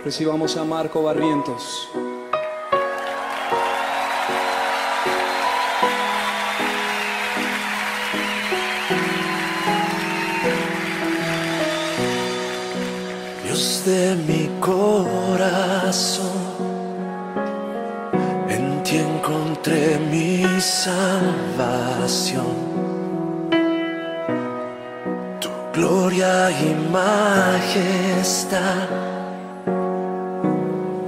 Recibamos a Marco Barrientos. Dios de mi corazón, en ti encontré mi salvación. Tu gloria y majestad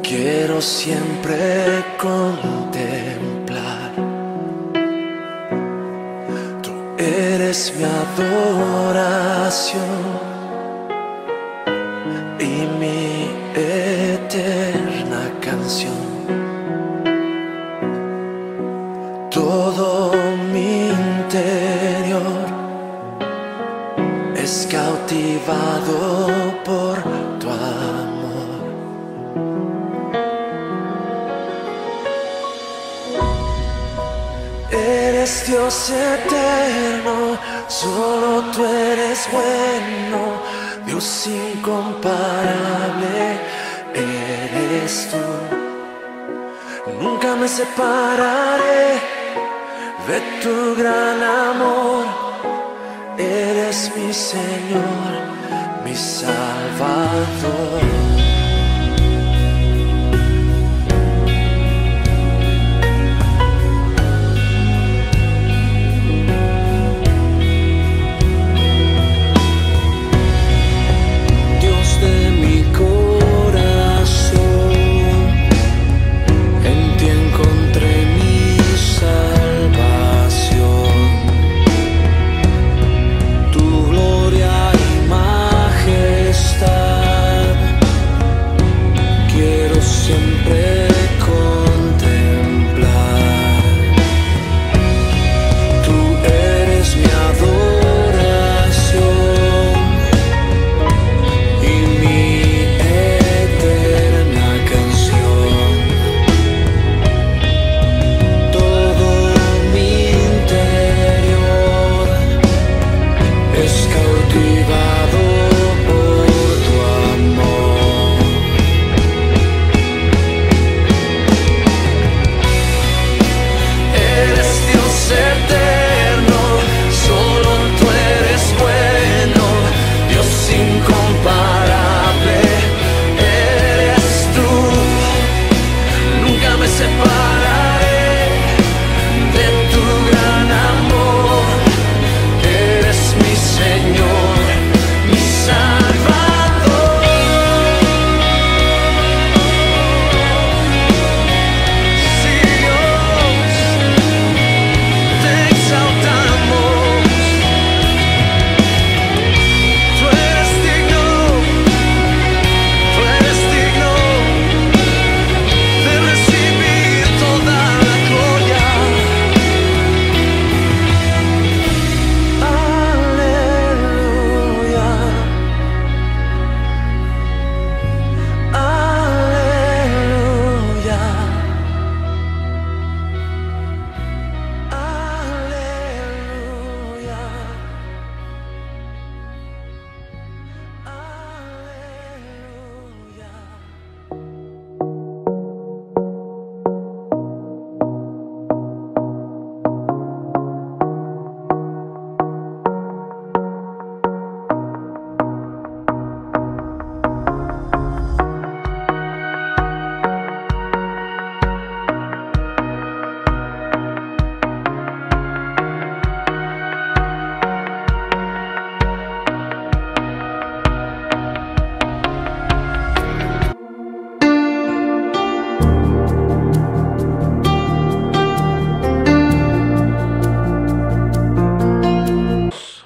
quiero siempre contemplar. Tú eres mi adoración y mi eterna canción. Todo mi interior es cautivado por tu amor. Eres Dios eterno, solo tú eres bueno. Dios incomparable eres tú. Nunca me separaré de tu gran amor. Eres mi Señor, mi Salvador.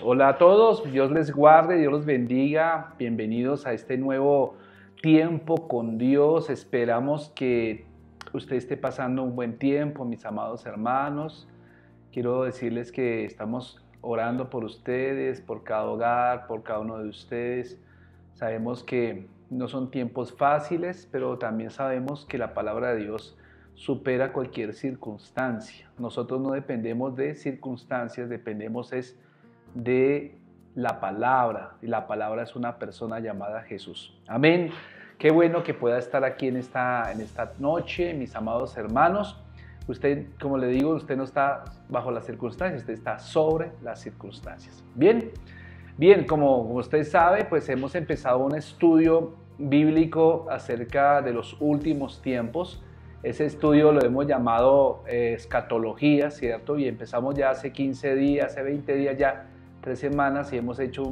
Hola a todos, Dios les guarde, Dios los bendiga. Bienvenidos a este nuevo tiempo con Dios. Esperamos que usted esté pasando un buen tiempo, mis amados hermanos. Quiero decirles que estamos orando por ustedes, por cada hogar, por cada uno de ustedes. Sabemos que no son tiempos fáciles, pero también sabemos que la palabra de Dios supera cualquier circunstancia. Nosotros no dependemos de circunstancias, dependemos de la palabra, y la palabra es una persona llamada Jesús. Amén. Qué bueno que pueda estar aquí en esta noche, mis amados hermanos. Usted, como le digo, usted no está bajo las circunstancias, usted está sobre las circunstancias. Bien, como usted sabe, pues hemos empezado un estudio bíblico acerca de los últimos tiempos. Ese estudio lo hemos llamado escatología, ¿cierto? Y empezamos ya hace 15 días, hace 20 días ya, 3 semanas, y hemos hecho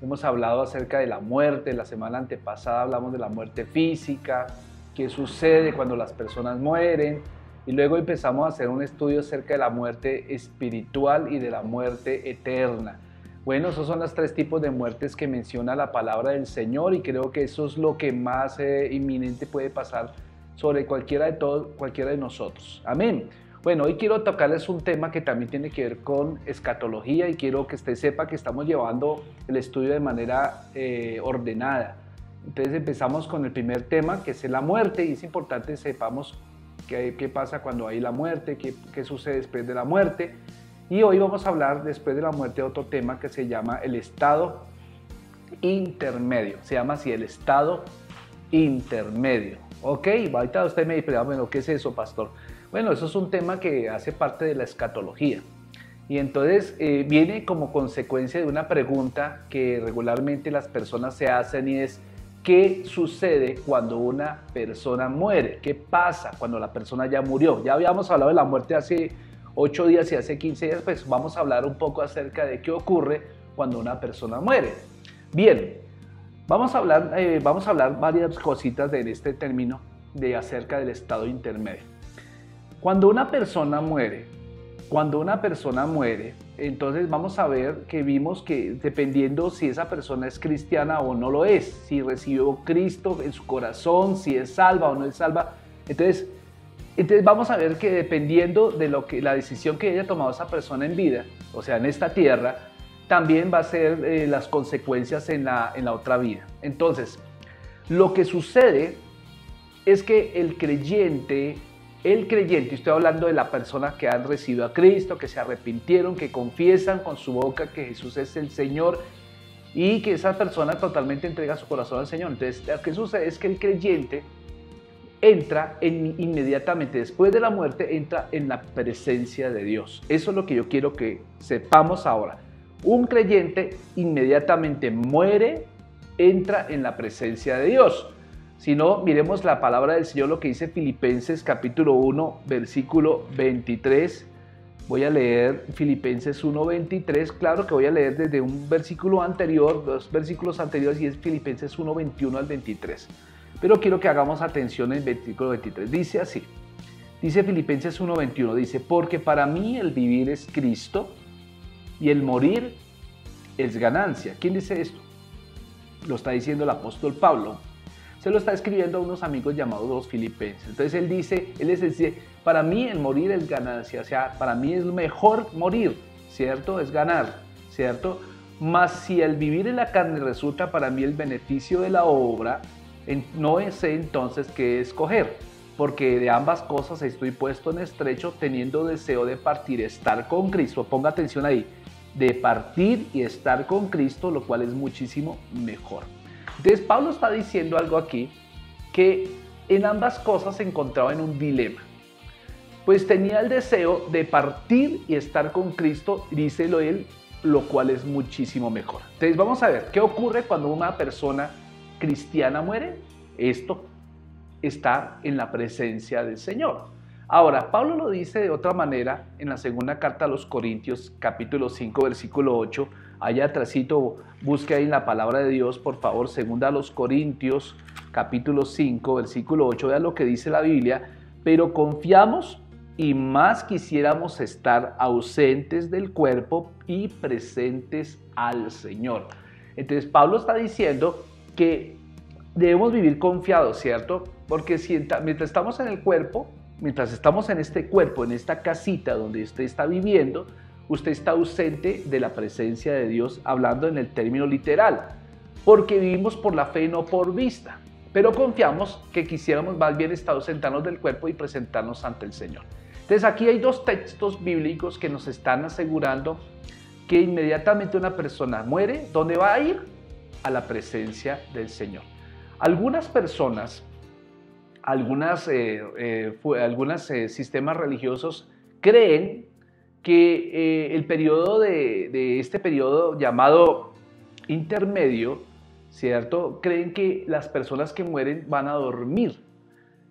hemos hablado acerca de la muerte. La semana antepasada hablamos de la muerte física, qué sucede cuando las personas mueren, y luego empezamos a hacer un estudio acerca de la muerte espiritual y de la muerte eterna. Bueno, esos son los 3 tipos de muertes que menciona la palabra del Señor, y creo que eso es lo que más inminente puede pasar sobre cualquiera de nosotros. Amén. Bueno, hoy quiero tocarles un tema que también tiene que ver con escatología, y quiero que usted sepa que estamos llevando el estudio de manera ordenada. Entonces empezamos con el primer tema, que es la muerte, y es importante que sepamos qué pasa cuando hay la muerte, qué sucede después de la muerte. Y hoy vamos a hablar después de la muerte de otro tema que se llama el estado intermedio. Se llama así, el estado intermedio. Ok, ahorita usted me dice, bueno, ¿qué es eso, pastor? Bueno, eso es un tema que hace parte de la escatología. Y entonces viene como consecuencia de una pregunta que regularmente las personas se hacen, y es: ¿qué sucede cuando una persona muere? ¿Qué pasa cuando la persona ya murió? Ya habíamos hablado de la muerte hace 8 días y hace 15 días, pues vamos a hablar un poco acerca de qué ocurre cuando una persona muere. Bien, vamos a hablar varias cositas en este término acerca del estado intermedio. Cuando una persona muere, entonces vamos a ver que vimos que dependiendo si esa persona es cristiana o no lo es, si recibió Cristo en su corazón, si es salva o no es salva, entonces vamos a ver que dependiendo de la decisión que haya tomado esa persona en vida, o sea, en esta tierra, también va a ser las consecuencias en la otra vida. Entonces, lo que sucede es que el creyente, estoy hablando de la persona que han recibido a Cristo, que se arrepintieron, que confiesan con su boca que Jesús es el Señor, y que esa persona totalmente entrega su corazón al Señor. Entonces, lo que sucede es que el creyente entra inmediatamente después de la muerte, entra en la presencia de Dios. Eso es lo que yo quiero que sepamos ahora. Un creyente inmediatamente muere, entra en la presencia de Dios. Si no, miremos la palabra del Señor, lo que dice Filipenses capítulo 1, versículo 23. Voy a leer Filipenses 1, 23. Claro que voy a leer desde un versículo anterior, 2 versículos anteriores, y es Filipenses 1, 21 al 23. Pero quiero que hagamos atención en el versículo 23. Dice así, dice Filipenses 1, 21, dice: porque para mí el vivir es Cristo y el morir es ganancia. ¿Quién dice esto? Lo está diciendo el apóstol Pablo. Se lo está escribiendo a unos amigos llamados los filipenses. Entonces él les dice, para mí el morir es ganancia, o sea, para mí es mejor morir, ¿cierto? Es ganar, ¿cierto? Mas si el vivir en la carne resulta para mí el beneficio de la obra, no sé entonces qué escoger, porque de ambas cosas estoy puesto en estrecho, teniendo deseo de partir, estar con Cristo. Ponga atención ahí, de partir y estar con Cristo, lo cual es muchísimo mejor. Entonces Pablo está diciendo algo aquí, que en ambas cosas se encontraba en un dilema. Pues tenía el deseo de partir y estar con Cristo, díselo él, lo cual es muchísimo mejor. Entonces vamos a ver, ¿qué ocurre cuando una persona cristiana muere? Esto está en la presencia del Señor. Ahora, Pablo lo dice de otra manera en la segunda carta a los Corintios, capítulo 5, versículo 8. Allá atrásito, busque ahí en la palabra de Dios, por favor, segunda a los Corintios, capítulo 5, versículo 8. Vean lo que dice la Biblia. Pero confiamos y más quisiéramos estar ausentes del cuerpo y presentes al Señor. Entonces, Pablo está diciendo que debemos vivir confiados, ¿cierto? Porque mientras estamos en el cuerpo, mientras estamos en este cuerpo, en esta casita donde usted está viviendo, usted está ausente de la presencia de Dios, hablando en el término literal, porque vivimos por la fe y no por vista, pero confiamos que quisiéramos más bien estar ausentados del cuerpo y presentarnos ante el Señor. Entonces aquí hay 2 textos bíblicos que nos están asegurando que inmediatamente una persona muere, ¿dónde va a ir? A la presencia del Señor. Algunas personas, algunos sistemas religiosos creen que el periodo de este periodo llamado intermedio, ¿cierto? Creen que las personas que mueren van a dormir.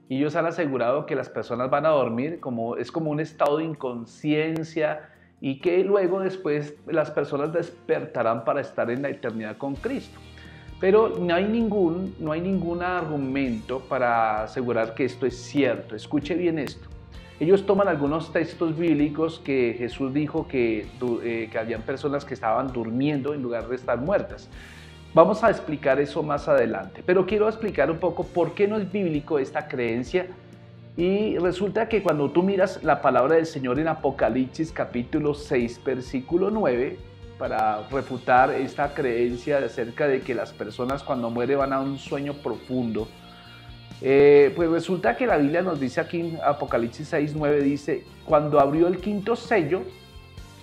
Y ellos han asegurado que las personas van a dormir, es como un estado de inconsciencia, y que luego después las personas despertarán para estar en la eternidad con Cristo. Pero no hay ningún argumento para asegurar que esto es cierto. Escuche bien esto. Ellos toman algunos textos bíblicos que Jesús dijo que habían personas que estaban durmiendo en lugar de estar muertas. Vamos a explicar eso más adelante, pero quiero explicar un poco por qué no es bíblico esta creencia. Y resulta que cuando tú miras la palabra del Señor en Apocalipsis capítulo 6, versículo 9, para refutar esta creencia acerca de que las personas cuando mueren van a un sueño profundo, pues resulta que la Biblia nos dice aquí en Apocalipsis 6, 9, dice: cuando abrió el quinto sello,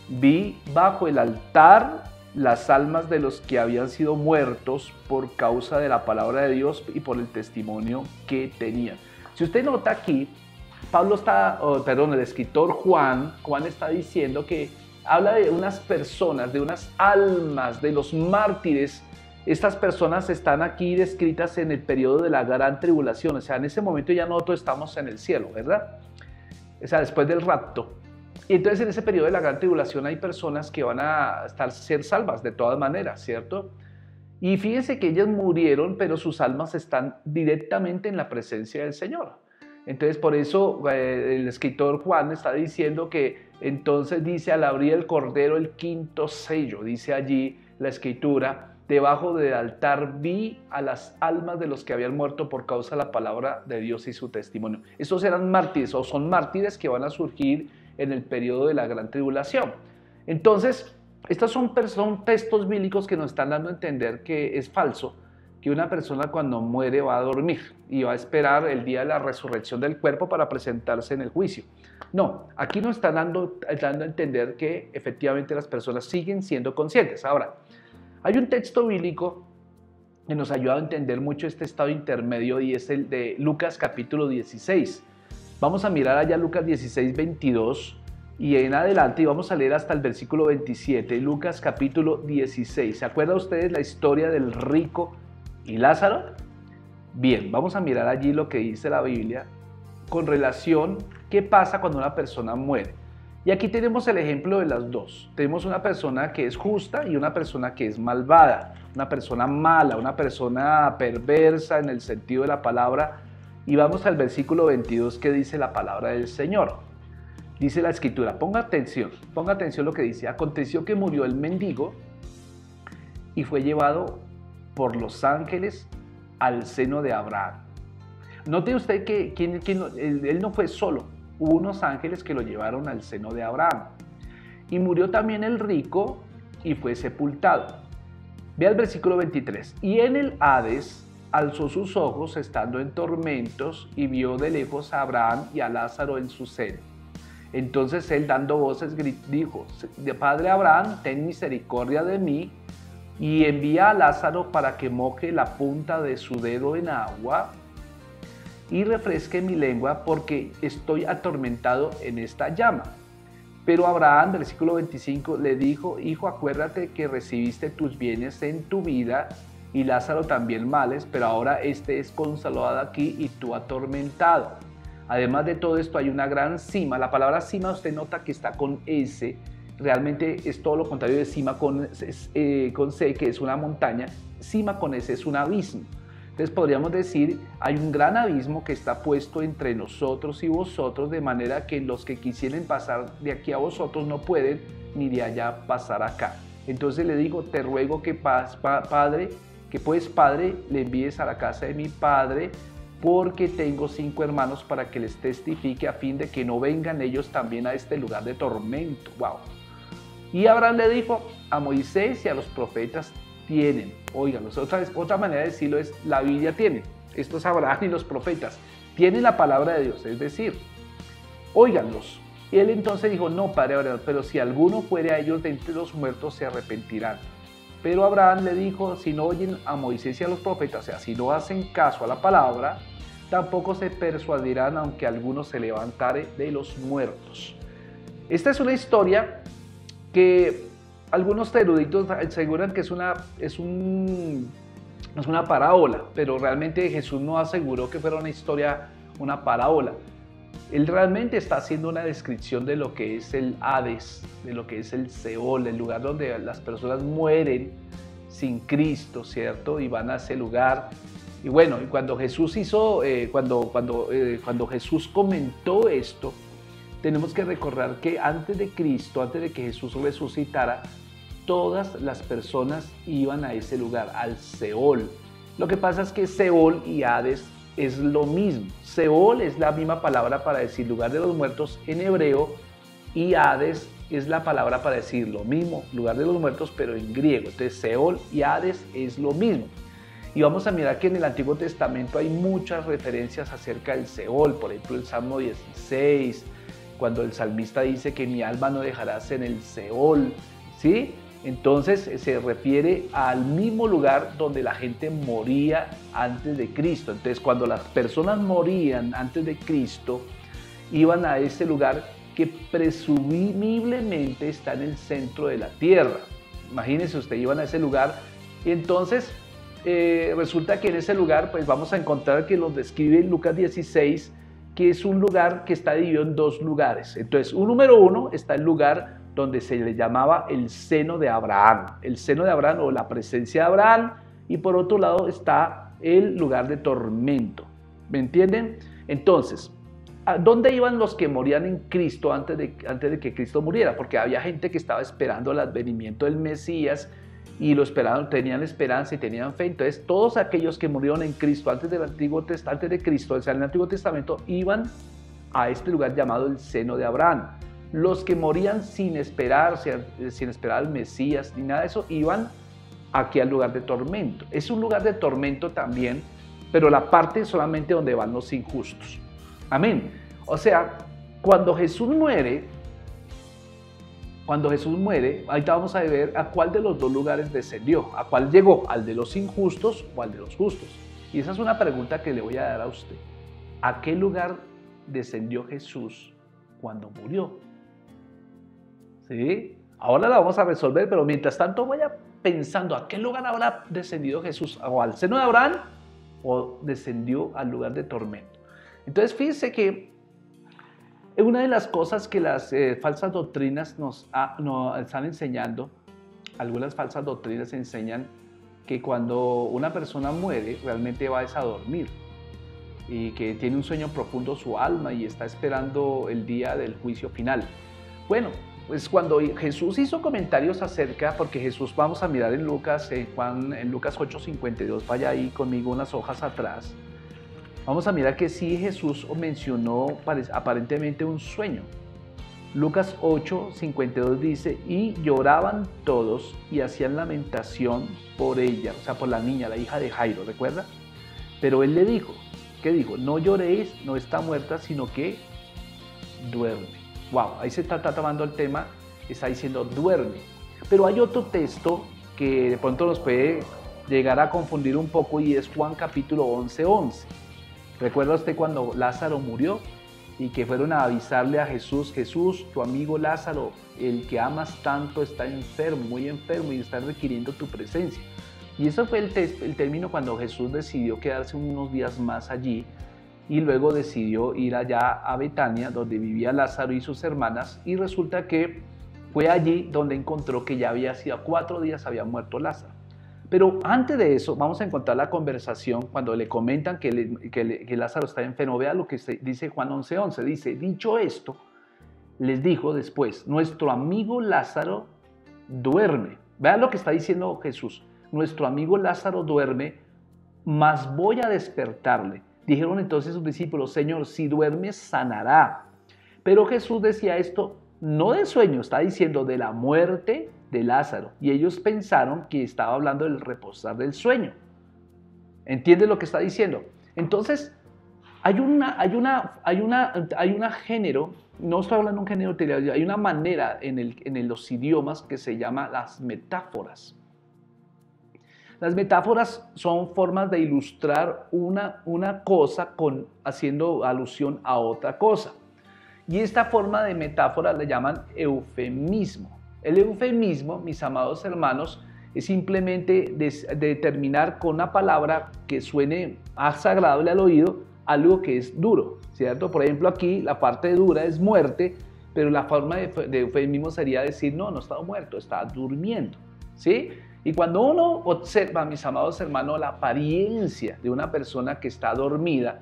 vi bajo el altar las almas de los que habían sido muertos por causa de la palabra de Dios y por el testimonio que tenían. Si usted nota aquí, el escritor Juan está diciendo que habla de unas personas, de unas almas, de los mártires. Estas personas están aquí descritas en el periodo de la gran tribulación, o sea, en ese momento ya nosotros estamos en el cielo, ¿verdad? O sea, después del rapto. Y entonces en ese periodo de la gran tribulación hay personas que van a ser salvas de todas maneras, ¿cierto? Y fíjense que ellas murieron, pero sus almas están directamente en la presencia del Señor. Entonces por eso el escritor Juan está diciendo que entonces dice: al abrir el Cordero el quinto sello, dice allí la escritura, debajo del altar vi a las almas de los que habían muerto por causa de la palabra de Dios y su testimonio. Estos eran mártires, o son mártires que van a surgir en el periodo de la gran tribulación. Entonces, estos son textos bíblicos que nos están dando a entender que es falso, que una persona cuando muere va a dormir y va a esperar el día de la resurrección del cuerpo para presentarse en el juicio. No, aquí nos están dando a entender que efectivamente las personas siguen siendo conscientes. Ahora, hay un texto bíblico que nos ayuda a entender mucho este estado intermedio, y es el de Lucas capítulo 16. Vamos a mirar allá Lucas 16, 22 y en adelante, y vamos a leer hasta el versículo 27, Lucas capítulo 16. ¿Se acuerdan ustedes la historia del rico y Lázaro? Bien, vamos a mirar allí lo que dice la Biblia con relación qué pasa cuando una persona muere. Y aquí tenemos el ejemplo de las dos. Tenemos una persona que es justa y una persona que es malvada, una persona mala, una persona perversa en el sentido de la palabra. Y vamos al versículo 22 que dice la palabra del Señor. Dice la escritura, ponga atención lo que dice: aconteció que murió el mendigo y fue llevado por los ángeles al seno de Abraham. Note usted que él no fue solo, hubo unos ángeles que lo llevaron al seno de Abraham. Y murió también el rico y fue sepultado. Ve al versículo 23. Y en el Hades alzó sus ojos estando en tormentos y vio de lejos a Abraham y a Lázaro en su seno. Entonces él, dando voces, dijo: Padre Abraham, ten misericordia de mí y envía a Lázaro para que moje la punta de su dedo en agua y refresque mi lengua, porque estoy atormentado en esta llama. Pero Abraham, versículo 25, le dijo: Hijo, acuérdate que recibiste tus bienes en tu vida, y Lázaro también males, pero ahora este es consolado aquí y tú atormentado. Además de todo esto hay una gran cima. La palabra cima usted nota que está con S, realmente es todo lo contrario de cima con C, que es una montaña. Cima con S es un abismo. Entonces podríamos decir, hay un gran abismo que está puesto entre nosotros y vosotros, de manera que los que quisieran pasar de aquí a vosotros no pueden, ni de allá pasar acá. Entonces le digo: te ruego que Padre, le envíes a la casa de mi padre, porque tengo 5 hermanos, para que les testifique, a fin de que no vengan ellos también a este lugar de tormento. Wow. Y Abraham le dijo: a Moisés y a los profetas tienen. Óiganlos, otra manera de decirlo es: la Biblia tiene. Esto es Abraham y los profetas. Tienen la palabra de Dios, es decir, óiganlos. Y él entonces dijo: no, Padre Abraham, pero si alguno fuere a ellos de entre los muertos, se arrepentirán. Pero Abraham le dijo, si no oyen a Moisés y a los profetas, o sea, si no hacen caso a la palabra, tampoco se persuadirán aunque alguno se levantare de los muertos. Esta es una historia que algunos eruditos aseguran que es una parábola, pero realmente Jesús no aseguró que fuera una historia, una parábola. Él realmente está haciendo una descripción de lo que es el Hades, de lo que es el Seol, el lugar donde las personas mueren sin Cristo, ¿cierto? Y van a ese lugar. Y bueno, cuando Jesús cuando Jesús comentó esto, tenemos que recordar que antes de Cristo, antes de que Jesús resucitara, todas las personas iban a ese lugar, al Seol. Lo que pasa es que Seol y Hades es lo mismo. Seol es la misma palabra para decir lugar de los muertos en hebreo, y Hades es la palabra para decir lo mismo, lugar de los muertos, pero en griego. Entonces Seol y Hades es lo mismo. Y vamos a mirar que en el Antiguo Testamento hay muchas referencias acerca del Seol. Por ejemplo, el Salmo 16, cuando el salmista dice que mi alma no dejarás en el Seol, ¿sí? Entonces se refiere al mismo lugar donde la gente moría antes de Cristo. Entonces cuando las personas morían antes de Cristo, iban a ese lugar que presumiblemente está en el centro de la tierra. Imagínense, ustedes iban a ese lugar y entonces resulta que en ese lugar pues vamos a encontrar que los describe en Lucas 16, que es un lugar que está dividido en dos lugares. Entonces, número uno está el lugar donde se le llamaba el seno de Abraham, o la presencia de Abraham, y por otro lado está el lugar de tormento. ¿Me entienden? Entonces, ¿a dónde iban los que morían en Cristo antes de que Cristo muriera? Porque había gente que estaba esperando el advenimiento del Mesías y lo esperaban, tenían esperanza y tenían fe. Entonces, todos aquellos que murieron en Cristo antes de Cristo, o sea, en el Antiguo Testamento, iban a este lugar llamado el seno de Abraham. Los que morían sin esperar al Mesías ni nada de eso, iban aquí al lugar de tormento. Es un lugar de tormento también, pero la parte solamente donde van los injustos. Amén. O sea, cuando Jesús muere, ahorita vamos a ver a cuál de los dos lugares descendió, a cuál llegó, al de los injustos o al de los justos. Y esa es una pregunta que le voy a dar a usted. ¿A qué lugar descendió Jesús cuando murió? ¿Sí? Ahora la vamos a resolver, pero mientras tanto vaya pensando a qué lugar habrá descendido Jesús, o al seno de Abraham, o descendió al lugar de tormento. Entonces fíjense que una de las cosas que las falsas doctrinas nos están enseñando, algunas falsas doctrinas enseñan que cuando una persona muere realmente va a dormir y que tiene un sueño profundo su alma y está esperando el día del juicio final. Bueno, pues cuando Jesús hizo comentarios acerca, porque Jesús, vamos a mirar en Lucas 8:52, vaya ahí conmigo unas hojas atrás, vamos a mirar que sí Jesús mencionó aparentemente un sueño. Lucas 8:52 dice, y lloraban todos y hacían lamentación por ella, o sea, por la niña, la hija de Jairo, ¿recuerda? Pero él le dijo, ¿qué dijo? No lloréis, no está muerta, sino que duerme. Wow, ahí se está tomando el tema, está diciendo duerme. Pero hay otro texto que de pronto nos puede llegar a confundir un poco y es Juan capítulo 11:11. ¿Recuerda usted cuando Lázaro murió y que fueron a avisarle a Jesús, Jesús, tu amigo Lázaro, el que amas tanto, está enfermo, muy enfermo y está requiriendo tu presencia? Y eso fue el término cuando Jesús decidió quedarse unos días más allí y luego decidió ir allá a Betania, donde vivía Lázaro y sus hermanas, y resulta que fue allí donde encontró que ya había sido 4 días había muerto Lázaro. Pero antes de eso vamos a encontrar la conversación cuando le comentan que Lázaro está enfermo. Vea lo que dice Juan 11:11. Dice, dicho esto, les dijo después, nuestro amigo Lázaro duerme. Vean lo que está diciendo Jesús. Nuestro amigo Lázaro duerme, mas voy a despertarle. Dijeron entonces sus discípulos, Señor, si duerme, sanará. Pero Jesús decía esto no de sueño, está diciendo de la muerte de Lázaro. Y ellos pensaron que estaba hablando del reposar del sueño. ¿Entiende lo que está diciendo? Entonces, hay una género, no estoy hablando de un género literario, hay una manera en los idiomas que se llama las metáforas. Las metáforas son formas de ilustrar una cosa haciendo alusión a otra cosa. Y esta forma de metáfora le llaman eufemismo. El eufemismo, mis amados hermanos, es simplemente determinar con una palabra que suene más agradable al oído algo que es duro, ¿cierto? Por ejemplo, aquí la parte dura es muerte, pero la forma de eufemismo sería decir, no está muerto, está durmiendo, ¿sí? Y cuando uno observa, mis amados hermanos, la apariencia de una persona que está dormida,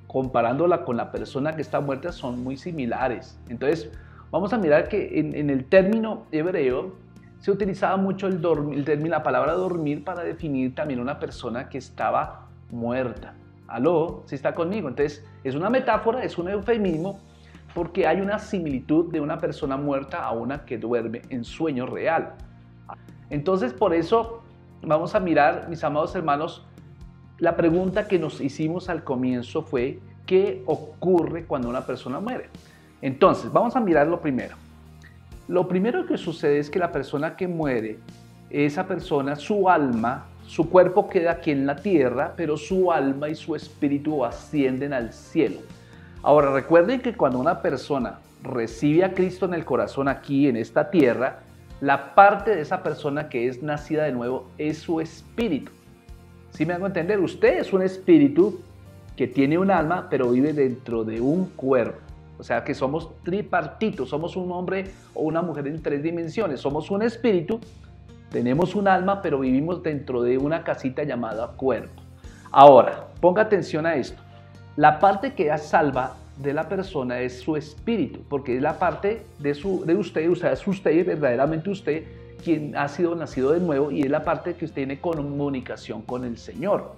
comparándola con la persona que está muerta, son muy similares. Entonces, vamos a mirar que en el término hebreo se utilizaba mucho la palabra dormir para definir también una persona que estaba muerta. ¿Aló? ¿Sí está conmigo? Entonces, es una metáfora, es un eufemismo, porque hay una similitud de una persona muerta a una que duerme en sueño real. Entonces, por eso vamos a mirar, mis amados hermanos, la pregunta que nos hicimos al comienzo fue, ¿qué ocurre cuando una persona muere? Entonces, vamos a mirar lo primero. Lo primero que sucede es que la persona que muere, esa persona, su alma, su cuerpo queda aquí en la tierra, pero su alma y su espíritu ascienden al cielo. Ahora, recuerden que cuando una persona recibe a Cristo en el corazón aquí en esta tierra, la parte de esa persona que es nacida de nuevo es su espíritu. ¿Sí me hago entender? Usted es un espíritu que tiene un alma, pero vive dentro de un cuerpo. O sea que somos tripartitos, somos un hombre o una mujer en 3 dimensiones. Somos un espíritu, tenemos un alma, pero vivimos dentro de una casita llamada cuerpo. Ahora, ponga atención a esto. La parte que es salva de la persona es su espíritu, porque es la parte de usted, o sea, es usted, verdaderamente usted, quien ha sido nacido de nuevo, y es la parte que usted tiene comunicación con el Señor.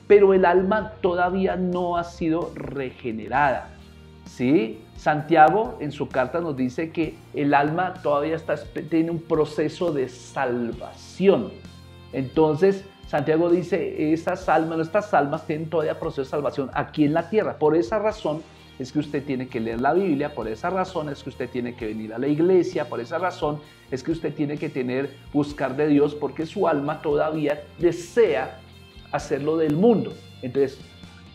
Pero el alma todavía no ha sido regenerada. ¿Sí? Santiago en su carta nos dice que el alma todavía tiene un proceso de salvación. Entonces, Santiago dice, estas almas tienen todavía proceso de salvación aquí en la tierra. Por esa razón es que usted tiene que leer la Biblia, por esa razón es que usted tiene que venir a la iglesia, por esa razón es que usted tiene que buscar de Dios, porque su alma todavía desea hacerlo del mundo. Entonces,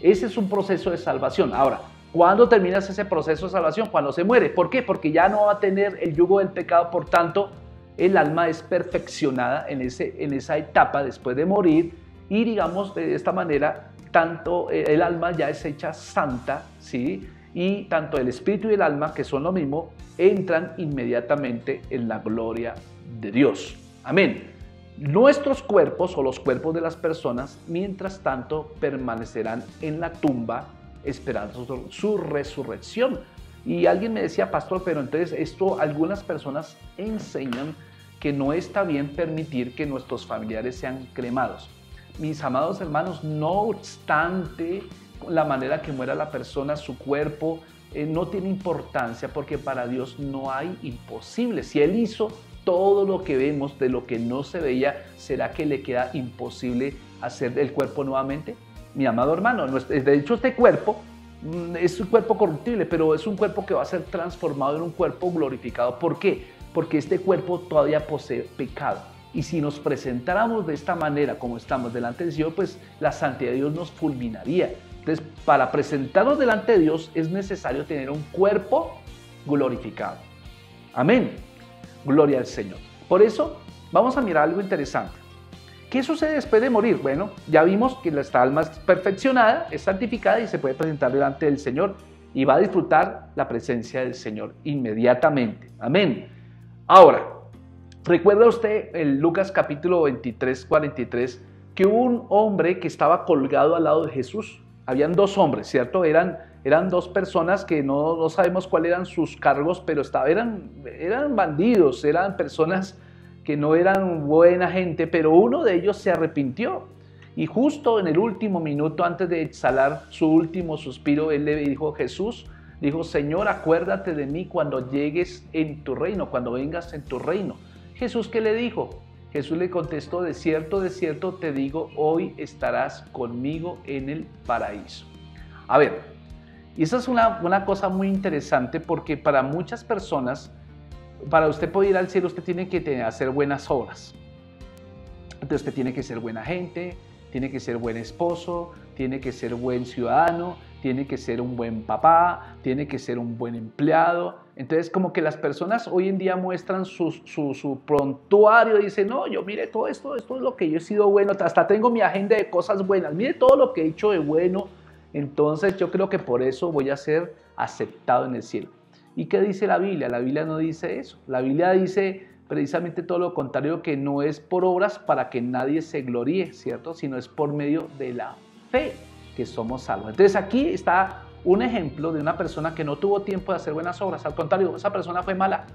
ese es un proceso de salvación. Ahora, ¿cuándo terminas ese proceso de salvación? Cuando se muere. ¿Por qué? Porque ya no va a tener el yugo del pecado, por tanto, el alma es perfeccionada en esa etapa después de morir, y digamos de esta manera, tanto el alma ya es hecha santa, ¿sí? Y tanto el espíritu y el alma, que son lo mismo, entran inmediatamente en la gloria de Dios. Amén. Nuestros cuerpos o los cuerpos de las personas, mientras tanto, permanecerán en la tumba esperando su resurrección. Y alguien me decía, pastor, pero entonces algunas personas enseñan que no está bien permitir que nuestros familiares sean cremados. Mis amados hermanos, no obstante la manera que muera la persona, su cuerpo no tiene importancia, porque para Dios no hay imposible. Si Él hizo todo lo que vemos de lo que no se veía, ¿será que le queda imposible hacer el cuerpo nuevamente? Mi amado hermano, de hecho este cuerpo es un cuerpo corruptible, pero es un cuerpo que va a ser transformado en un cuerpo glorificado. ¿Por qué? Porque este cuerpo todavía posee pecado. Y si nos presentáramos de esta manera como estamos delante del Señor, pues la santidad de Dios nos fulminaría. Entonces, para presentarnos delante de Dios es necesario tener un cuerpo glorificado. Amén. Gloria al Señor. Por eso, vamos a mirar algo interesante. ¿Qué sucede después de morir? Bueno, ya vimos que esta alma es perfeccionada, es santificada y se puede presentar delante del Señor y va a disfrutar la presencia del Señor inmediatamente. Amén. Ahora, ¿recuerda usted en Lucas capítulo 23, 43, que hubo un hombre que estaba colgado al lado de Jesús? Habían 2 hombres, ¿cierto? Eran 2 personas que no sabemos cuáles eran sus cargos, pero eran bandidos, eran personas que no eran buena gente, pero uno de ellos se arrepintió. Y justo en el último minuto, antes de exhalar su último suspiro, él le dijo, Señor, acuérdate de mí cuando llegues en tu reino, cuando vengas en tu reino. Jesús, ¿qué le dijo? Jesús le contestó, de cierto te digo, hoy estarás conmigo en el paraíso. A ver, y esa es una cosa muy interesante, porque para muchas personas, para usted poder ir al cielo, usted tiene que hacer buenas obras. Entonces usted tiene que ser buena gente, tiene que ser buen esposo, tiene que ser buen ciudadano, tiene que ser un buen papá, tiene que ser un buen empleado. Entonces como que las personas hoy en día muestran su prontuario, dicen, no, yo mire todo esto es lo que yo he sido bueno, hasta tengo mi agenda de cosas buenas, mire todo lo que he hecho de bueno, entonces yo creo que por eso voy a ser aceptado en el cielo. ¿Y qué dice la Biblia? La Biblia no dice eso, la Biblia dice precisamente todo lo contrario, que no es por obras para que nadie se gloríe, ¿cierto? Sino es por medio de la fe que somos salvos. Entonces aquí está un ejemplo de una persona que no tuvo tiempo de hacer buenas obras, al contrario, esa persona fue mala,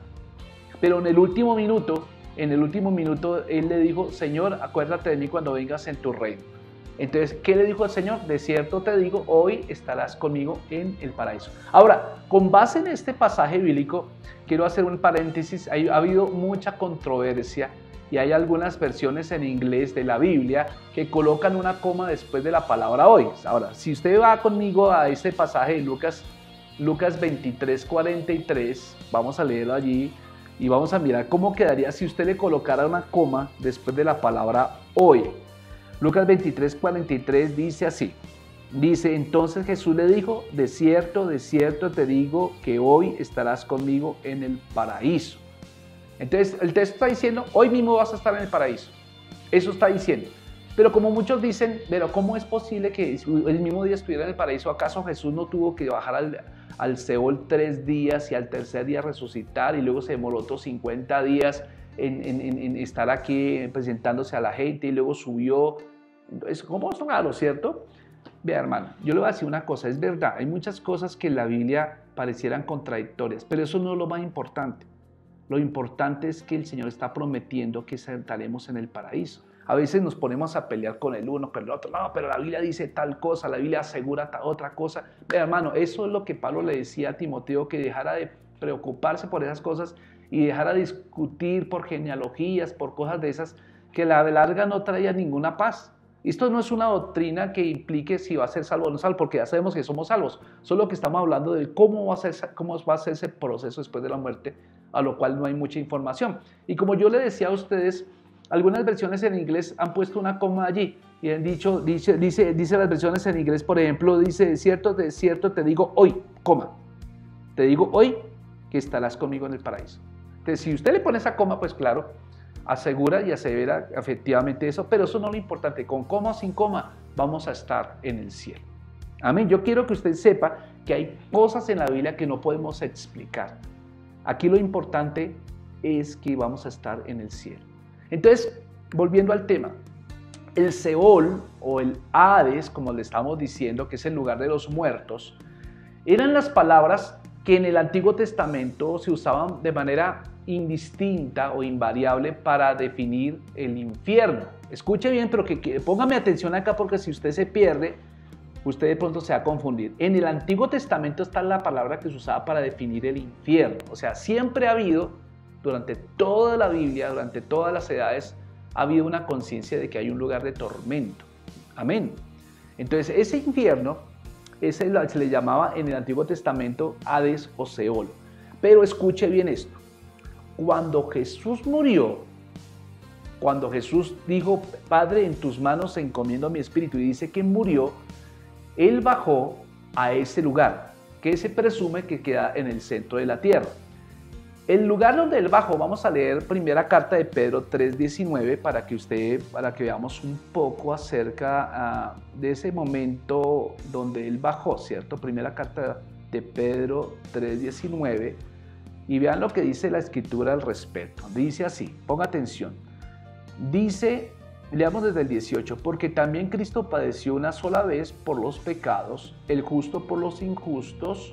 pero en el último minuto él le dijo, Señor, acuérdate de mí cuando vengas en tu reino. Entonces, ¿qué le dijo el Señor? De cierto te digo, hoy estarás conmigo en el paraíso. Ahora, con base en este pasaje bíblico, quiero hacer un paréntesis. Ha habido mucha controversia y hay algunas versiones en inglés de la Biblia que colocan una coma después de la palabra hoy. Ahora, si usted va conmigo a este pasaje de Lucas 23:43, vamos a leerlo allí y vamos a mirar cómo quedaría si usted le colocara una coma después de la palabra hoy. Lucas 23:43 dice así, dice, entonces Jesús le dijo, de cierto te digo que hoy estarás conmigo en el paraíso. Entonces el texto está diciendo, hoy mismo vas a estar en el paraíso, eso está diciendo. Pero como muchos dicen, pero ¿cómo es posible que el mismo día estuviera en el paraíso? ¿Acaso Jesús no tuvo que bajar al Seol 3 días y al tercer día resucitar y luego se demoró otros 50 días en estar aquí presentándose a la gente y luego subió? ¿Cómo es raro, cierto? Vea, hermano, yo le voy a decir una cosa, es verdad, hay muchas cosas que en la Biblia parecieran contradictorias, pero eso no es lo más importante. Lo importante es que el Señor está prometiendo que estaremos en el paraíso. A veces nos ponemos a pelear con el uno, con el otro, no, pero la Biblia dice tal cosa, la Biblia asegura otra cosa. Vea, hermano, eso es lo que Pablo le decía a Timoteo, que dejara de preocuparse por esas cosas y dejara de discutir por genealogías, por cosas de esas, que a la larga no traía ninguna paz. Esto no es una doctrina que implique si va a ser salvo o no salvo, porque ya sabemos que somos salvos. Solo que estamos hablando de cómo va a ser ese proceso después de la muerte, a lo cual no hay mucha información. Y como yo le decía a ustedes, algunas versiones en inglés han puesto una coma allí y han dicho, dice las versiones en inglés, por ejemplo, dice, de cierto te digo hoy, coma, te digo hoy que estarás conmigo en el paraíso. Entonces, si usted le pone esa coma, pues claro, asegura y asevera efectivamente eso, pero eso no es lo importante, con coma o sin coma, vamos a estar en el cielo. Amén. Yo quiero que usted sepa que hay cosas en la Biblia que no podemos explicar. Aquí lo importante es que vamos a estar en el cielo. Entonces, volviendo al tema, el Seol o el Hades, como le estamos diciendo, que es el lugar de los muertos, eran las palabras que en el Antiguo Testamento se usaban de manera indistinta o invariable para definir el infierno. Escuche bien, pero póngame atención acá, porque si usted se pierde, usted de pronto se va a confundir. En el Antiguo Testamento está la palabra que se usaba para definir el infierno. O sea, siempre ha habido, durante toda la Biblia, durante todas las edades, ha habido una conciencia de que hay un lugar de tormento. Amén. Entonces, ese infierno, se le llamaba en el Antiguo Testamento Hades o Seol. Pero escuche bien esto. Cuando Jesús murió, cuando Jesús dijo, Padre, en tus manos encomiendo mi espíritu, y dice que murió, Él bajó a ese lugar, que se presume que queda en el centro de la tierra. El lugar donde Él bajó, vamos a leer primera carta de Pedro 3:19 para que veamos un poco acerca de ese momento donde Él bajó, ¿cierto? Primera carta de Pedro 3:19. Y vean lo que dice la Escritura al respecto. Dice así, ponga atención. Dice, leamos desde el 18, porque también Cristo padeció una sola vez por los pecados, el justo por los injustos,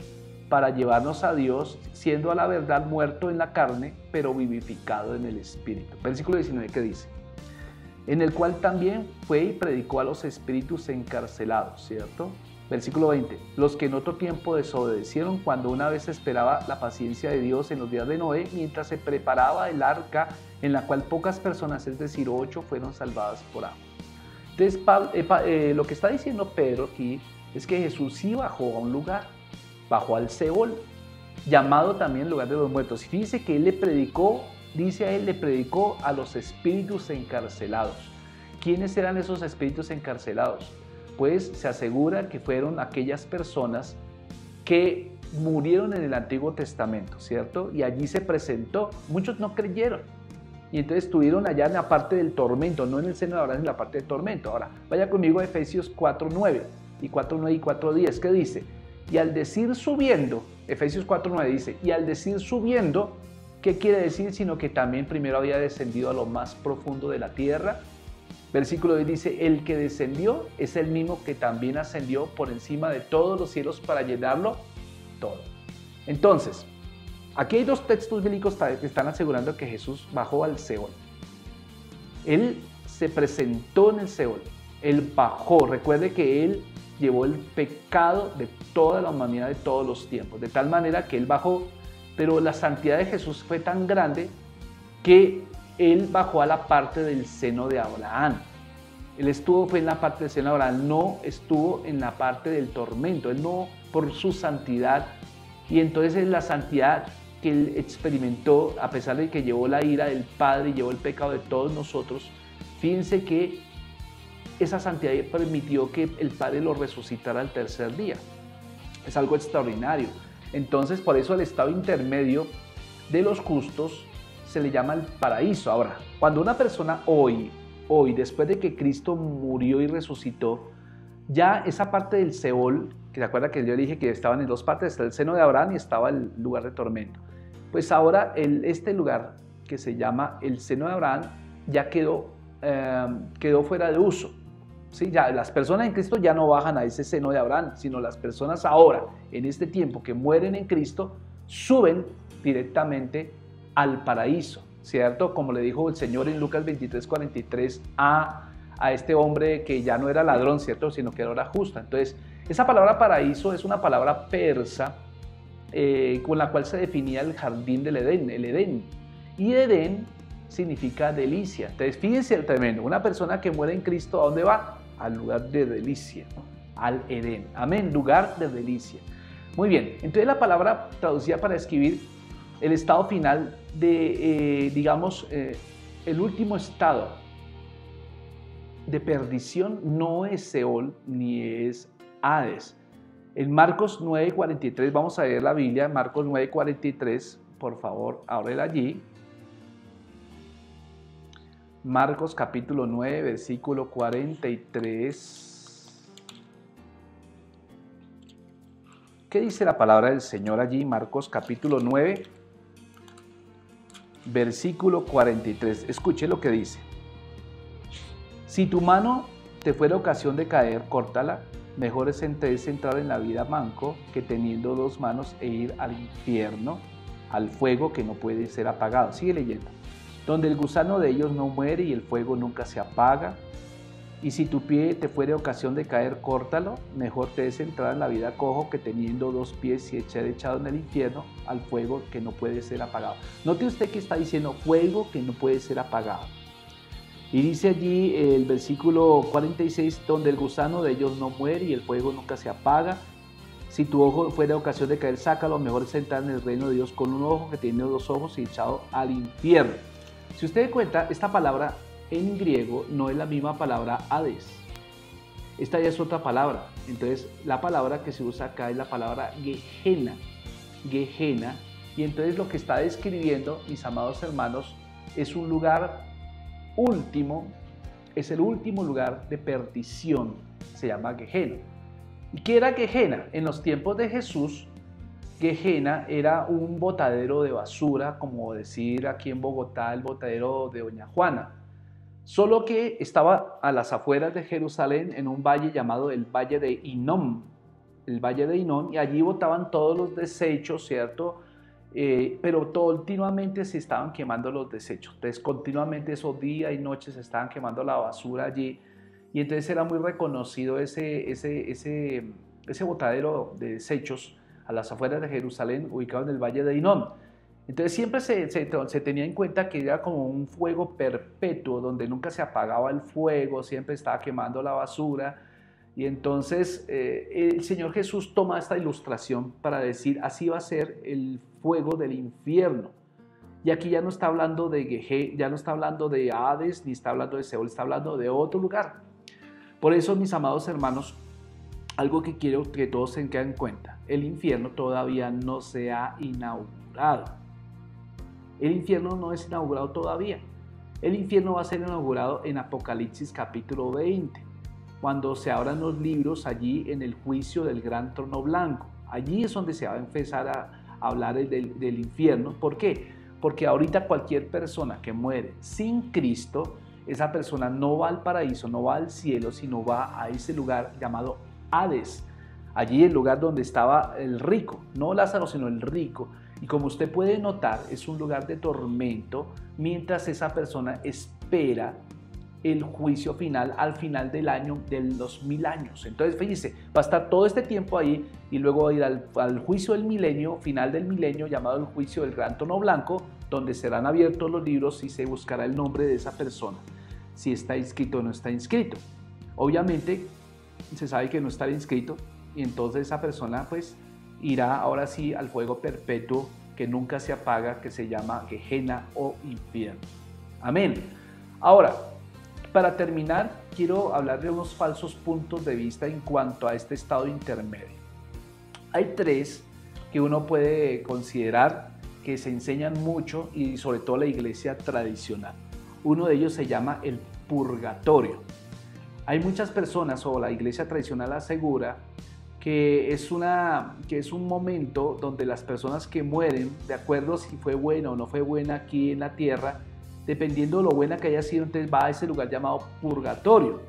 para llevarnos a Dios, siendo a la verdad muerto en la carne, pero vivificado en el Espíritu. Versículo 19, ¿qué dice? En el cual también fue y predicó a los espíritus encarcelados, ¿cierto? Versículo 20, los que en otro tiempo desobedecieron cuando una vez esperaba la paciencia de Dios en los días de Noé, mientras se preparaba el arca en la cual pocas personas, es decir, 8, fueron salvadas por agua. Entonces, lo que está diciendo Pedro aquí es que Jesús sí bajó a un lugar, bajó al Seol, llamado también lugar de los muertos. Y fíjense que Él le predicó, dice a Él, le predicó a los espíritus encarcelados. ¿Quiénes eran esos espíritus encarcelados? Pues se asegura que fueron aquellas personas que murieron en el Antiguo Testamento, ¿cierto? Y allí se presentó. Muchos no creyeron. Y entonces estuvieron allá en la parte del tormento, no en el seno de Abraham, en la parte del tormento. Ahora, vaya conmigo a Efesios 4:9 y 4:9 y 4:10, ¿qué dice? Y al decir subiendo, Efesios 4:9 dice, y al decir subiendo, ¿qué quiere decir? Sino que también primero había descendido a lo más profundo de la tierra. Versículo 10 dice, el que descendió es el mismo que también ascendió por encima de todos los cielos para llenarlo todo. Entonces, aquí hay dos textos bíblicos que están asegurando que Jesús bajó al Seol. Él se presentó en el Seol, Él bajó. Recuerde que Él llevó el pecado de toda la humanidad de todos los tiempos, de tal manera que Él bajó, pero la santidad de Jesús fue tan grande que Él bajó a la parte del seno de Abraham. Él fue en la parte del seno de Abraham, no estuvo en la parte del tormento. Él no, por su santidad, y entonces es la santidad que Él experimentó, a pesar de que llevó la ira del Padre y llevó el pecado de todos nosotros. Fíjense que esa santidad permitió que el Padre lo resucitara al tercer día. Es algo extraordinario. Entonces, por eso el estado intermedio de los justos se le llama el paraíso. Ahora, cuando una persona hoy, después de que Cristo murió y resucitó, ya esa parte del Seol, que se acuerda que yo dije que estaban en dos partes, está el seno de Abraham y estaba el lugar de tormento. Pues ahora este lugar que se llama el seno de Abraham ya quedó fuera de uso. ¿Sí? Ya las personas en Cristo ya no bajan a ese seno de Abraham, sino las personas ahora, en este tiempo que mueren en Cristo, suben directamente al paraíso, ¿cierto? Como le dijo el Señor en Lucas 23:43 a este hombre que ya no era ladrón, ¿cierto? Sino que era justo. Entonces, esa palabra paraíso es una palabra persa con la cual se definía el jardín del Edén, el Edén. Y Edén significa delicia. Entonces, fíjense el tremendo. Una persona que muere en Cristo, ¿a dónde va? Al lugar de delicia, al Edén. Amén, lugar de delicia. Muy bien, entonces la palabra traducida para describir el estado final de, el último estado de perdición no es Seol ni es Hades. En Marcos 9:43, vamos a leer la Biblia, Marcos 9:43, por favor, ábrela allí. Marcos capítulo 9, versículo 43. ¿Qué dice la palabra del Señor allí? Marcos capítulo 9, versículo 43. Escuche lo que dice. Si tu mano te fuera ocasión de caer, córtala. Mejor es entrar en la vida manco que teniendo dos manos e ir al infierno, al fuego que no puede ser apagado. Sigue leyendo. Donde el gusano de ellos no muere y el fuego nunca se apaga. Y si tu pie te fuere ocasión de caer, córtalo. Mejor te es entrar en la vida cojo que teniendo dos pies y ser echado en el infierno, al fuego que no puede ser apagado. Note usted que está diciendo fuego que no puede ser apagado. Y dice allí el versículo 46, donde el gusano de ellos no muere y el fuego nunca se apaga. Si tu ojo fuera ocasión de caer, sácalo. Mejor es entrar en el reino de Dios con un ojo que tiene dos ojos y echado al infierno. Si usted da cuenta, esta palabra en griego no es la misma palabra Hades. Esta ya es otra palabra. Entonces, la palabra que se usa acá es la palabra Gehenna. Gehenna. Y entonces lo que está describiendo, mis amados hermanos, es un lugar último, es el último lugar de perdición. Se llama Gehenna. ¿Y qué era Gehenna? En los tiempos de Jesús, Gehenna era un botadero de basura, como decir aquí en Bogotá el botadero de Doña Juana, solo que estaba a las afueras de Jerusalén en un valle llamado el Valle de Hinnom, y allí botaban todos los desechos, ¿cierto? Pero continuamente se estaban quemando los desechos, entonces continuamente esos días y noches se estaban quemando la basura allí, y entonces era muy reconocido ese botadero de desechos a las afueras de Jerusalén, ubicado en el Valle de Hinnom. Entonces siempre se tenía en cuenta que era como un fuego perpetuo, donde nunca se apagaba el fuego, siempre estaba quemando la basura. Y entonces el Señor Jesús toma esta ilustración para decir, así va a ser el fuego del infierno. Y aquí ya no está hablando de Gehenna, ya no está hablando de Hades, ni está hablando de Seol, está hablando de otro lugar. Por eso, mis amados hermanos, algo que quiero que todos se den cuenta, el infierno todavía no se ha inaugurado. El infierno no es inaugurado todavía. El infierno va a ser inaugurado en Apocalipsis capítulo 20, cuando se abran los libros allí en el juicio del gran trono blanco. Allí es donde se va a empezar a hablar del infierno. ¿Por qué? Porque ahorita cualquier persona que muere sin Cristo, esa persona no va al paraíso, no va al cielo, sino va a ese lugar llamado Hades. Allí el lugar donde estaba el rico, no Lázaro, sino el rico. Y como usted puede notar, es un lugar de tormento mientras esa persona espera el juicio final al final del año de los 1000 años. Entonces, fíjese, va a estar todo este tiempo ahí y luego va a ir al juicio del milenio, final del milenio, llamado el juicio del gran trono blanco, donde serán abiertos los libros y se buscará el nombre de esa persona, si está inscrito o no está inscrito. Obviamente, se sabe que no está inscrito y entonces esa persona pues irá ahora sí al fuego perpetuo que nunca se apaga, que se llama Gehenna o infierno. Amén. Ahora, para terminar, quiero hablar de unos falsos puntos de vista en cuanto a este estado intermedio. Hay tres que uno puede considerar que se enseñan mucho y sobre todo la iglesia tradicional. Uno de ellos se llama el purgatorio. Hay muchas personas, o la iglesia tradicional asegura, que es un momento donde las personas que mueren, de acuerdo si fue buena o no fue buena aquí en la tierra, dependiendo de lo buena que haya sido, entonces va a ese lugar llamado purgatorio.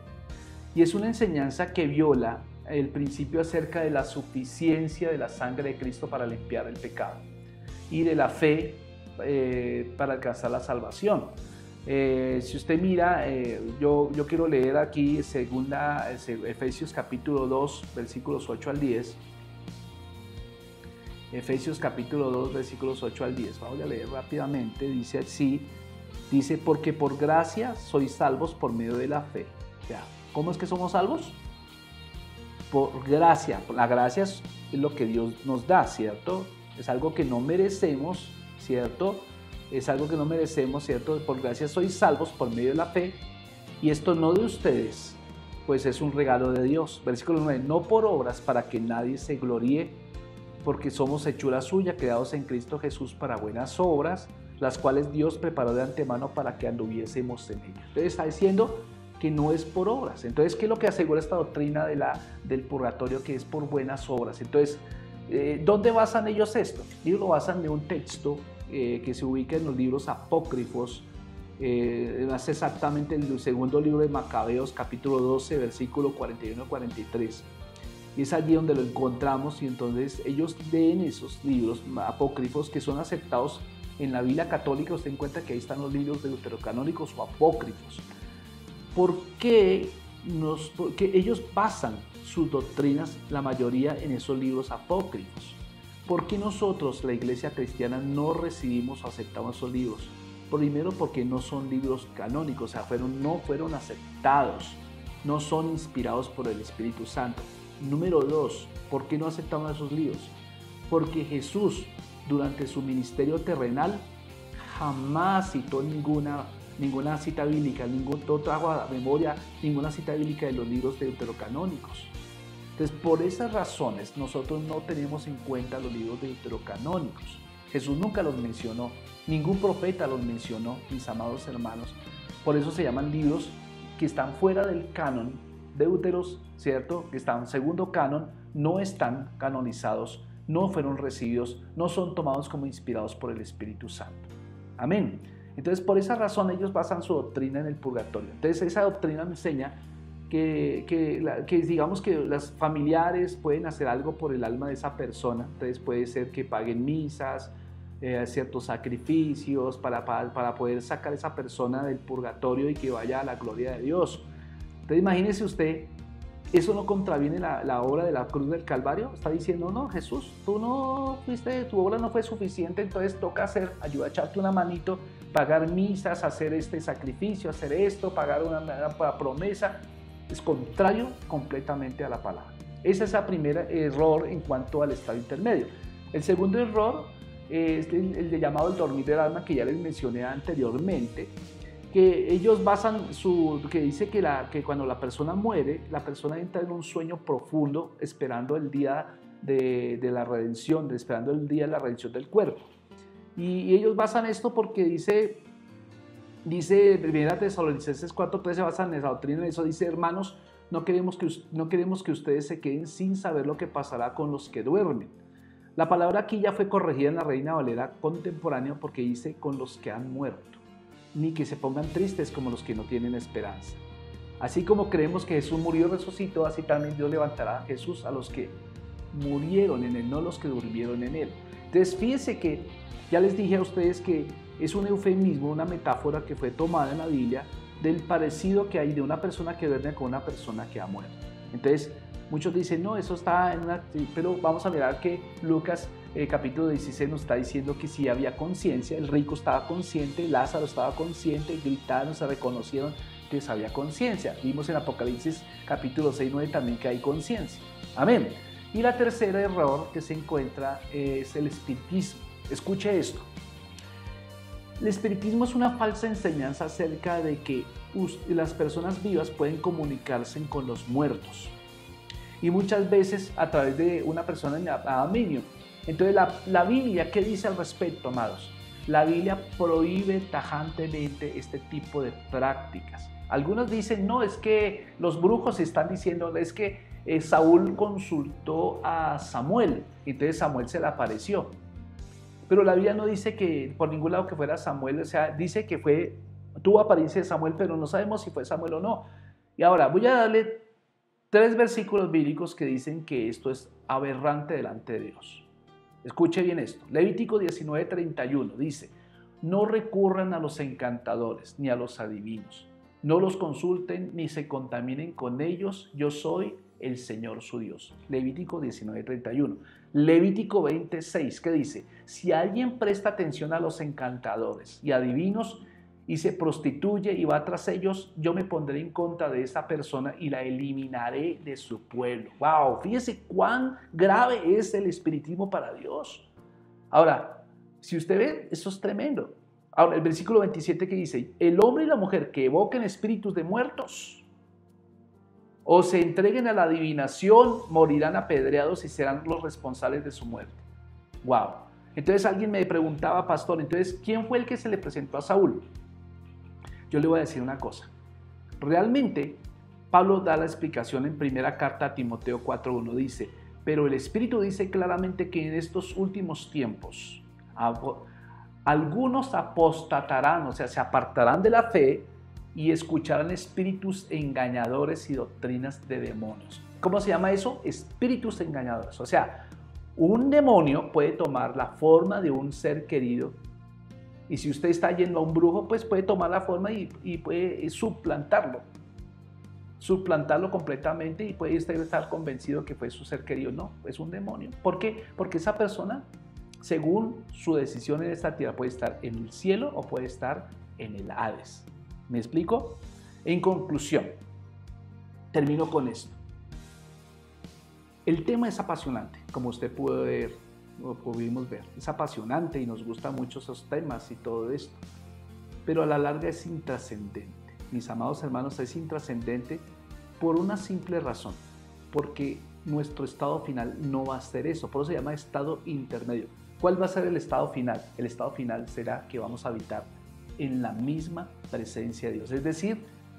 Y es una enseñanza que viola el principio acerca de la suficiencia de la sangre de Cristo para limpiar el pecado y de la fe para alcanzar la salvación. Si usted mira, yo quiero leer aquí Efesios capítulo 2, versículos 8 al 10. Efesios capítulo 2, versículos 8 al 10. Vamos a leer rápidamente. Dice así, dice, porque por gracia sois salvos por medio de la fe. O sea, ¿cómo es que somos salvos? Por gracia. La gracia es lo que Dios nos da, ¿cierto? Es algo que no merecemos, ¿cierto? Es algo que no merecemos, ¿cierto? Por gracia sois salvos por medio de la fe, y esto no de ustedes, pues es un regalo de Dios. Versículo 9, no por obras para que nadie se gloríe, porque somos hechura suya, creados en Cristo Jesús para buenas obras, las cuales Dios preparó de antemano para que anduviésemos en ellas. Entonces está diciendo que no es por obras. Entonces, ¿qué es lo que asegura esta doctrina del purgatorio? Que es por buenas obras. Entonces, ¿dónde basan ellos esto? Ellos lo basan en un texto que se ubica en los libros apócrifos, más exactamente en el segundo libro de Macabeos, capítulo 12, versículo 41-43. Y es allí donde lo encontramos, y entonces ellos leen esos libros apócrifos que son aceptados en la Biblia católica. Usted encuentra que ahí están los libros deuterocanónicos o apócrifos. ¿Por qué ellos basan sus doctrinas, la mayoría, en esos libros apócrifos? ¿Por qué nosotros, la iglesia cristiana, no recibimos o aceptamos esos libros? Primero, porque no son libros canónicos, o sea, no fueron aceptados, no son inspirados por el Espíritu Santo. Número dos, ¿por qué no aceptamos esos libros? Porque Jesús, durante su ministerio terrenal, jamás citó ninguna cita bíblica, ninguna cita bíblica de los libros deuterocanónicos. Entonces, por esas razones, nosotros no tenemos en cuenta los libros deuterocanónicos. Jesús nunca los mencionó, ningún profeta los mencionó, mis amados hermanos. Por eso se llaman libros que están fuera del canon, deuteros, ¿cierto? Que están en segundo canon, no están canonizados, no fueron recibidos, no son tomados como inspirados por el Espíritu Santo. Amén. Entonces, por esa razón, ellos basan su doctrina en el purgatorio. Entonces, esa doctrina me enseña que digamos que los familiares pueden hacer algo por el alma de esa persona. Entonces puede ser que paguen misas, ciertos sacrificios para poder sacar a esa persona del purgatorio y que vaya a la gloria de Dios. Entonces imagínese usted, ¿eso no contraviene la obra de la cruz del Calvario? Está diciendo, no, Jesús, tu obra no fue suficiente, entonces toca ayudar, echarte una manito, pagar misas, hacer este sacrificio, hacer esto, pagar una promesa. Es contrario completamente a la palabra. Ese es el primer error en cuanto al estado intermedio. El segundo error es el llamado el dormir del alma que ya les mencioné anteriormente, que ellos basan que dice que cuando la persona muere, la persona entra en un sueño profundo esperando el día de la redención, esperando el día de la redención del cuerpo. Y ellos basan esto porque dice 1 Tesalonicenses 4:13, basan en esa doctrina, eso dice: hermanos, no queremos que ustedes se queden sin saber lo que pasará con los que duermen. La palabra aquí ya fue corregida en la Reina Valera contemporánea porque dice: con los que han muerto, ni que se pongan tristes como los que no tienen esperanza. Así como creemos que Jesús murió y resucitó, así también Dios levantará a Jesús a los que murieron en él, no los que durmieron en él. Entonces fíjense que ya les dije a ustedes que es un eufemismo, una metáfora que fue tomada en la Biblia del parecido que hay de una persona que duerme con una persona que ha muerto. Entonces muchos dicen: no, eso está en una... Pero vamos a mirar que Lucas capítulo 16 nos está diciendo que sí había conciencia, el rico estaba consciente, Lázaro estaba consciente, gritaron, se reconocieron, entonces había conciencia. Vimos en Apocalipsis capítulo 6-9 también que hay conciencia. Amén. Y la tercera error que se encuentra es el espiritismo. Escuche esto. El espiritismo es una falsa enseñanza acerca de que las personas vivas pueden comunicarse con los muertos. Y muchas veces a través de una persona llamada medium. Entonces la Biblia, ¿qué dice al respecto, amados? La Biblia prohíbe tajantemente este tipo de prácticas. Algunos dicen: no, es que los brujos están diciendo, es que Saúl consultó a Samuel, entonces Samuel se le apareció. Pero la Biblia no dice que por ningún lado que fuera Samuel, o sea, dice que tuvo apariencia de Samuel, pero no sabemos si fue Samuel o no. Y ahora voy a darle 3 versículos bíblicos que dicen que esto es aberrante delante de Dios. Escuche bien esto. Levítico 19:31 dice: no recurran a los encantadores ni a los adivinos, no los consulten ni se contaminen con ellos, yo soy el Señor su Dios. Levítico 19:31. Levítico 20:6, ¿qué dice? Si alguien presta atención a los encantadores y adivinos y se prostituye y va tras ellos, yo me pondré en contra de esa persona y la eliminaré de su pueblo. ¡Wow! Fíjese cuán grave es el espiritismo para Dios. Ahora, si usted ve, eso es tremendo. Ahora, el versículo 27 que dice: el hombre y la mujer que evoquen espíritus de muertos o se entreguen a la adivinación morirán apedreados y serán los responsables de su muerte. ¡Wow! Entonces alguien me preguntaba: pastor, entonces, ¿quién fue el que se le presentó a Saúl? Yo le voy a decir una cosa. Realmente, Pablo da la explicación en primera carta a Timoteo 4:1. Dice: pero el Espíritu dice claramente que en estos últimos tiempos algunos apostatarán, o sea, se apartarán de la fe y escucharán espíritus engañadores y doctrinas de demonios. ¿Cómo se llama eso? Espíritus engañadores. O sea, un demonio puede tomar la forma de un ser querido. Y si usted está yendo a un brujo, pues puede tomar la forma y puede suplantarlo completamente, y puede usted estar convencido que fue su ser querido. No, es un demonio. ¿Por qué? Porque esa persona, según su decisión en esta tierra, puede estar en el cielo o puede estar en el Hades. ¿Me explico? En conclusión, termino con esto. El tema es apasionante, como usted pudo ver, o pudimos ver. Es apasionante y nos gustan mucho esos temas y todo esto. Pero a la larga es intrascendente. Mis amados hermanos, es intrascendente por una simple razón. Porque nuestro estado final no va a ser eso. Por eso se llama estado intermedio. ¿Cuál va a ser el estado final? El estado final será que vamos a habitar en la misma presencia de Dios, es decir,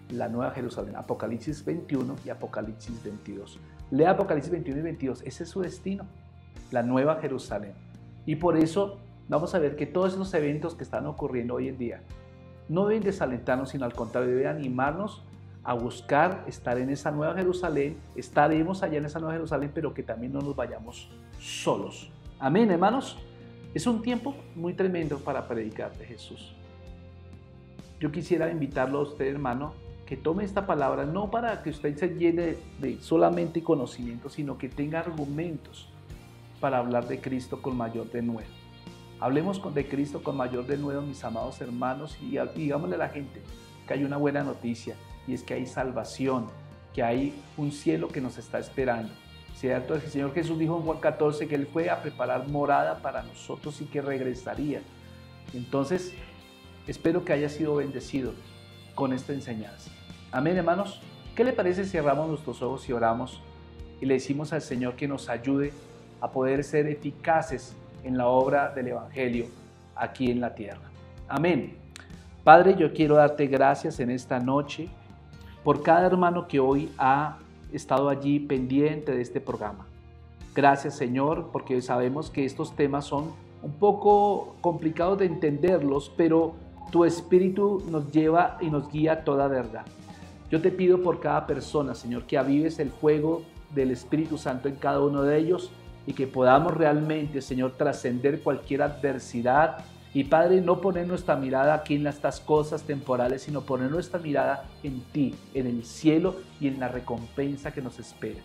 la Nueva Jerusalén. Apocalipsis 21 y Apocalipsis 22. Lea Apocalipsis 21 y 22, ese es su destino, la Nueva Jerusalén. Y por eso vamos a ver que todos esos eventos que están ocurriendo hoy en día no deben desalentarnos, sino al contrario, deben animarnos a buscar estar en esa Nueva Jerusalén. Estaremos allá en esa Nueva Jerusalén, pero que también no nos vayamos solos. Amén, hermanos. Es un tiempo muy tremendo para predicar de Jesús. Yo quisiera invitarlo a usted, hermano, que tome esta palabra, no para que usted se llene de solamente conocimiento, sino que tenga argumentos para hablar de Cristo con mayor denuedo. Hablemos de Cristo con mayor denuedo, mis amados hermanos, y digámosle a la gente que hay una buena noticia, y es que hay salvación, que hay un cielo que nos está esperando. ¿cierto? El Señor Jesús dijo en Juan 14 que Él fue a preparar morada para nosotros y que regresaría. Entonces, espero que haya sido bendecido con esta enseñanza. Amén, hermanos. ¿Qué le parece si cerramos nuestros ojos y oramos y le decimos al Señor que nos ayude a poder ser eficaces en la obra del Evangelio aquí en la tierra? Amén. Padre, yo quiero darte gracias en esta noche por cada hermano que hoy ha estado allí pendiente de este programa. Gracias, Señor, porque sabemos que estos temas son un poco complicados de entenderlos, pero tu Espíritu nos lleva y nos guía a toda verdad. Yo te pido por cada persona, Señor, que avives el fuego del Espíritu Santo en cada uno de ellos y que podamos realmente, Señor, trascender cualquier adversidad. Y Padre, no poner nuestra mirada aquí en estas cosas temporales, sino poner nuestra mirada en ti, en el cielo y en la recompensa que nos espera.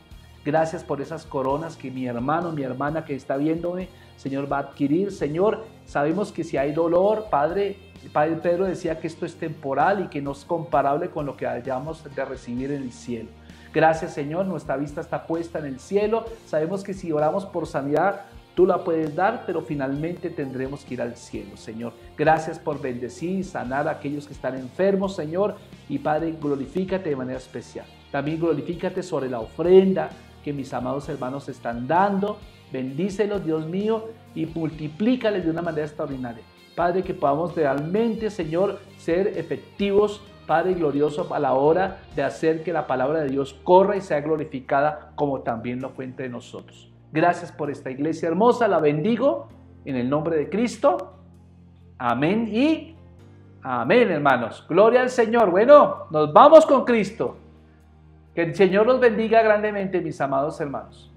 Gracias por esas coronas que mi hermano, mi hermana que está viéndome, Señor, va a adquirir. Señor, sabemos que si hay dolor, Padre Pedro decía que esto es temporal y que no es comparable con lo que hayamos de recibir en el cielo. Gracias, Señor, nuestra vista está puesta en el cielo. Sabemos que si oramos por sanidad, tú la puedes dar, pero finalmente tendremos que ir al cielo, Señor. Gracias por bendecir y sanar a aquellos que están enfermos, Señor. Y Padre, glorifícate de manera especial. También glorifícate sobre la ofrenda que mis amados hermanos están dando. Bendícelos, Dios mío, y multiplícales de una manera extraordinaria. Padre, que podamos realmente, Señor, ser efectivos, Padre glorioso, a la hora de hacer que la palabra de Dios corra y sea glorificada como también lo fue entre nosotros. Gracias por esta iglesia hermosa, la bendigo en el nombre de Cristo. Amén y amén, hermanos. Gloria al Señor. Bueno, nos vamos con Cristo. Que el Señor los bendiga grandemente, mis amados hermanos.